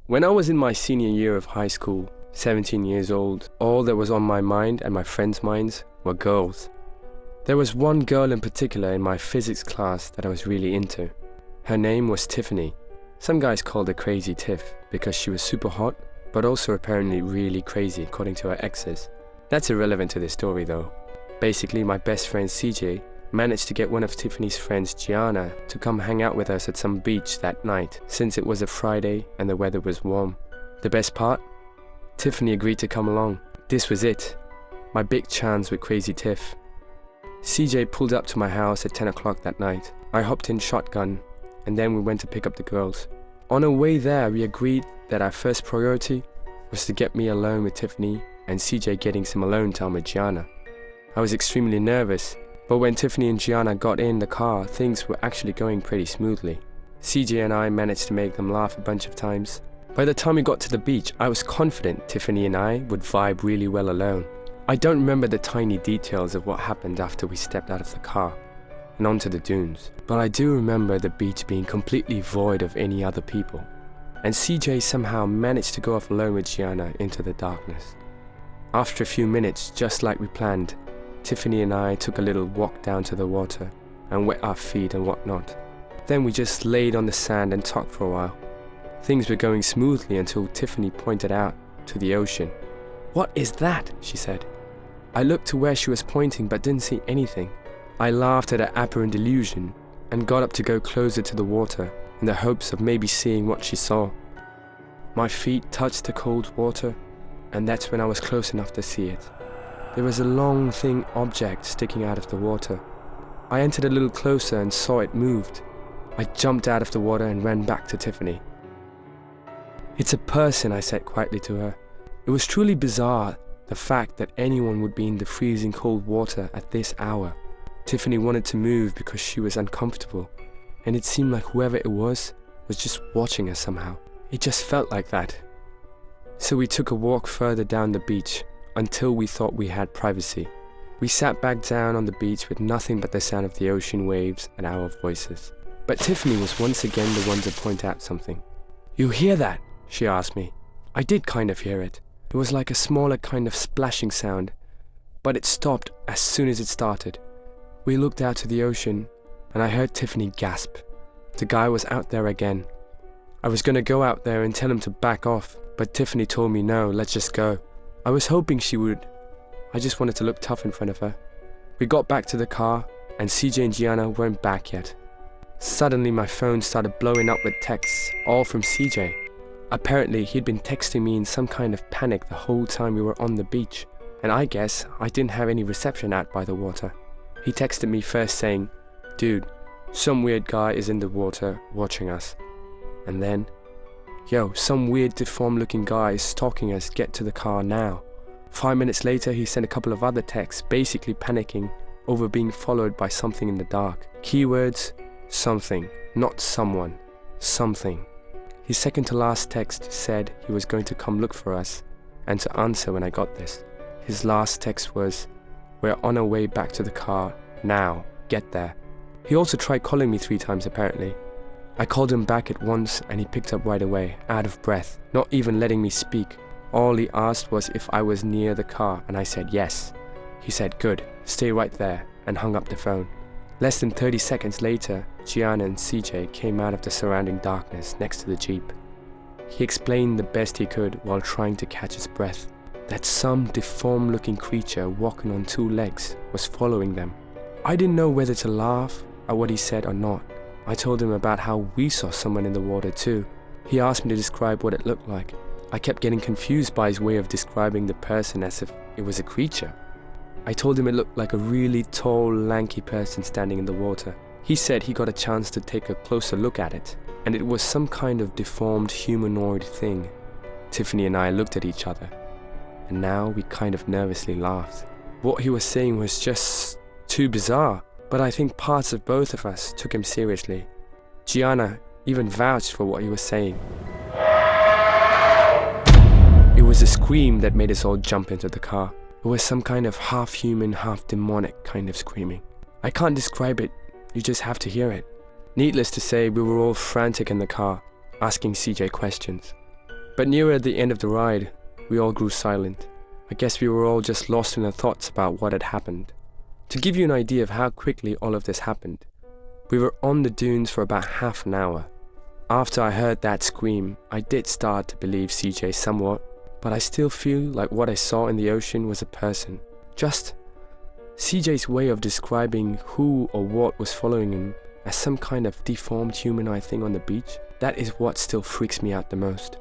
When I was in my senior year of high school, 17 years old, all that was on my mind and my friends' minds were girls. There was one girl in particular in my physics class that I was really into. Her name was Tiffany. Some guys called her Crazy Tiff because she was super hot, but also apparently really crazy according to her exes. That's irrelevant to this story though. Basically, my best friend CJ managed to get one of Tiffany's friends, Gianna, to come hang out with us at some beach that night, since it was a Friday and the weather was warm. The best part? Tiffany agreed to come along. This was it. My big chance with Crazy Tiff. CJ pulled up to my house at 10 o'clock that night. I hopped in shotgun, and then we went to pick up the girls. On our way there, we agreed that our first priority was to get me alone with Tiffany and CJ getting some alone time with Gianna. I was extremely nervous, but when Tiffany and Gianna got in the car, things were actually going pretty smoothly. CJ and I managed to make them laugh a bunch of times. By the time we got to the beach, I was confident Tiffany and I would vibe really well alone. I don't remember the tiny details of what happened after we stepped out of the car and onto the dunes, but I do remember the beach being completely void of any other people, and CJ somehow managed to go off alone with Gianna into the darkness. After a few minutes, just like we planned, Tiffany and I took a little walk down to the water and wet our feet and whatnot. Then we just laid on the sand and talked for a while. Things were going smoothly until Tiffany pointed out to the ocean. "What is that?" she said. I looked to where she was pointing but didn't see anything. I laughed at her apparent illusion and got up to go closer to the water in the hopes of maybe seeing what she saw. My feet touched the cold water, and that's when I was close enough to see it. There was a long, thin object sticking out of the water. I entered a little closer and saw it moved. I jumped out of the water and ran back to Tiffany. "It's a person," I said quietly to her. It was truly bizarre, the fact that anyone would be in the freezing cold water at this hour. Tiffany wanted to move because she was uncomfortable, and it seemed like whoever it was just watching us somehow. It just felt like that. So we took a walk further down the beach until we thought we had privacy. We sat back down on the beach with nothing but the sound of the ocean waves and our voices. But Tiffany was once again the one to point out something. "You hear that?" she asked me. I did kind of hear it. It was like a smaller kind of splashing sound, but it stopped as soon as it started. We looked out to the ocean, and I heard Tiffany gasp. The guy was out there again. I was going to go out there and tell him to back off, but Tiffany told me no, let's just go. I was hoping she would. I just wanted to look tough in front of her. We got back to the car, and CJ and Gianna weren't back yet. Suddenly my phone started blowing up with texts, all from CJ. Apparently he'd been texting me in some kind of panic the whole time we were on the beach, and I guess I didn't have any reception out by the water. He texted me first saying, "Dude, some weird guy is in the water watching us." And then, "Yo, some weird deformed looking guy is stalking us, get to the car now." 5 minutes later he sent a couple of other texts, basically panicking over being followed by something in the dark. Keywords, something, not someone, something. His second to last text said he was going to come look for us and to answer when I got this. His last text was, "We're on our way back to the car, now, get there." He also tried calling me 3 times apparently. I called him back at once and he picked up right away, out of breath, not even letting me speak. All he asked was if I was near the car and I said yes. He said, "Good, stay right there," and hung up the phone. Less than 30 seconds later, Gianna and CJ came out of the surrounding darkness next to the Jeep. He explained the best he could while trying to catch his breath, that some deformed looking creature walking on 2 legs was following them. I didn't know whether to laugh at what he said or not. I told him about how we saw someone in the water too. He asked me to describe what it looked like. I kept getting confused by his way of describing the person as if it was a creature. I told him it looked like a really tall, lanky person standing in the water. He said he got a chance to take a closer look at it, and it was some kind of deformed humanoid thing. Tiffany and I looked at each other, and now we kind of nervously laughed. What he was saying was just too bizarre, but I think parts of both of us took him seriously. Gianna even vouched for what he was saying. It was a scream that made us all jump into the car. It was some kind of half-human, half-demonic kind of screaming. I can't describe it, you just have to hear it. Needless to say, we were all frantic in the car, asking CJ questions. But nearer the end of the ride, we all grew silent. I guess we were all just lost in our thoughts about what had happened. To give you an idea of how quickly all of this happened, we were on the dunes for about half an hour. After I heard that scream, I did start to believe CJ somewhat, but I still feel like what I saw in the ocean was a person. Just CJ's way of describing who or what was following him as some kind of deformed humanoid thing on the beach, that is what still freaks me out the most.